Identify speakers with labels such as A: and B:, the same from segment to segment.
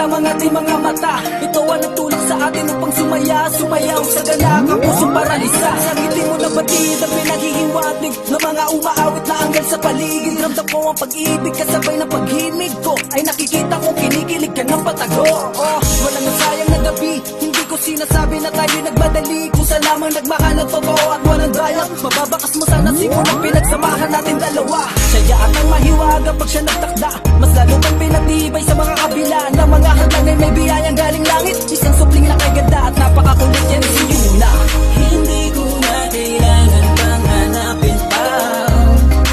A: ang ating mga mata. Ito ang nagtulak sa atin upang sumaya, sumayaw sa gala, kapusong paralisa. Sa ngiti mo na batid ang pinaghihiwatig ng mga umaawit na anghel sa paligid. Ramdam ko ang pag-ibig kasabay ng paghimig ko, ay nakikita kong kinikilig ka ng patago. Walang nasayang na gabi, hindi ko sinasabi na tayo'y nagmadali. Kung saan lamang nagmahal ng totoo at walang daya, mababakas mo sana simulang pinagsamahan natin dalawa. Siya at ang mahiwaga pag siya nagtakda, mas lalo pang pinatibay sa mga kabila na mga hadlang ay may biyayang galing langit. Isang supling na kay ganda at napakakulit yan si Yuna. Hindi ko na kailangan pang hanapin pa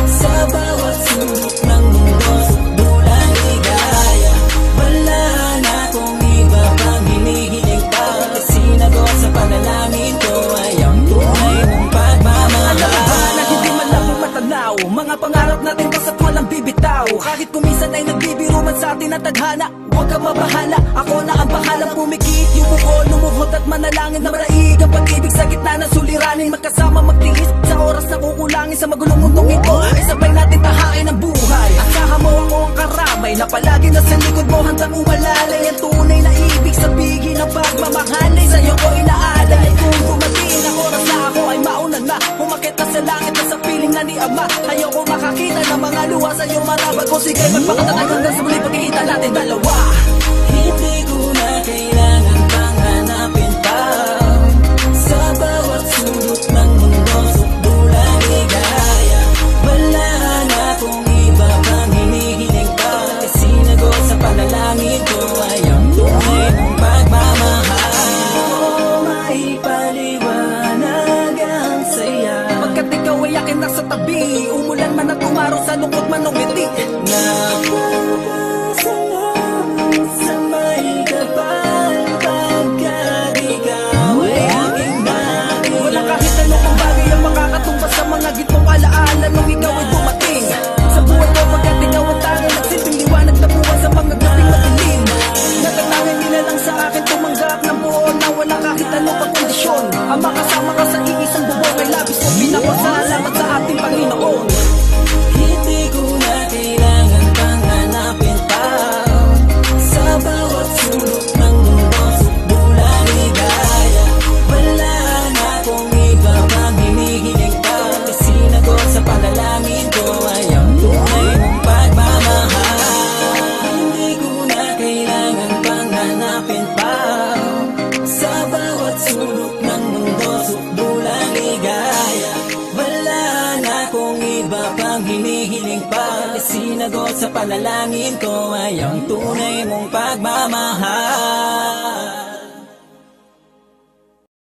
A: sa bawat sulok ng mundo, dulang ligaya. Wala na akong iba pang hinihiling pa, kasi sinagot sa panalangin ko ay ang tunay mong pagmamahal. Alam ba na hindi man lang matanaw mga pangarap natin basta't walang bibitaw. Kahit kumisan ay nagbibiro man sa atin ang tadhana, huwag kang mabahala, ako na ang bahalang pumikit. Yung buko, lumuhot at manalangin na maraig ang pag-ibig sa gitna ng suliranin. Magkasama magtiis sa oras na kukulangin sa magulong mundong ito, ay sabay natin tahain ang buhay. Asahan mo ako ang karamay na palagi na sa likod mo, handang umalalay. Ang tunay na ibig sabihin ng pagmamahal ay sa'yo ko inaalay. Kung dumating ang oras na ako ay mauna na, umakit na sa langit na sa piling na ni Ama. Ayoko makakita ng mga luha sa'yo marabag ko. Sige, magpakatatag hanggang sa muli pagkikita natin dalawa. Hindi ko na kailangan pang hanapin pa sa bawat sulok ng mundo, dulang ligaya. Wala na akong iba pang hinihiling pa, kasi sinagot sa panalangin ko ay ang tunay mong pagmamahal. May paliwanag ang saya pagkat ikaw ay akin nasa tabi. Umulan man at umaraw, sa lungkot man o ngiti, napapasalamat sa may kapal pagkat ikaw ay aking dati. Wala kahit ano pang bagay ang makakatumbas sa mga gitong alaala nung ikaw ay dumating sa buhay ko, pagkat ikaw ang tanging nagsilbing liwanag na buwan sa mga gabing madilim. Natatangin nila lang sa akin tumanggap ng buo na wala kahit ano pang kondisyon. Ang makasama ka sa iisang bubong ay labis mo pinapasalamat sa ating Panginoon. Hindi ko na kailangan pang hanapin pa sa bawat sulok ng mundo, dulang ligaya. Wala na akong iba pang hinihiling pa, kasi sinagot sa panalangin ko ay ang tunay mong pagmamahal. Hindi ko na kailangan pang hanapin pa sa bawat sulok ng mundo, dulang ligaya. Wala na akong iba pang hinihiling pa, kasi sinagot sa panalangin ko ay ang tunay mong pagmamahal.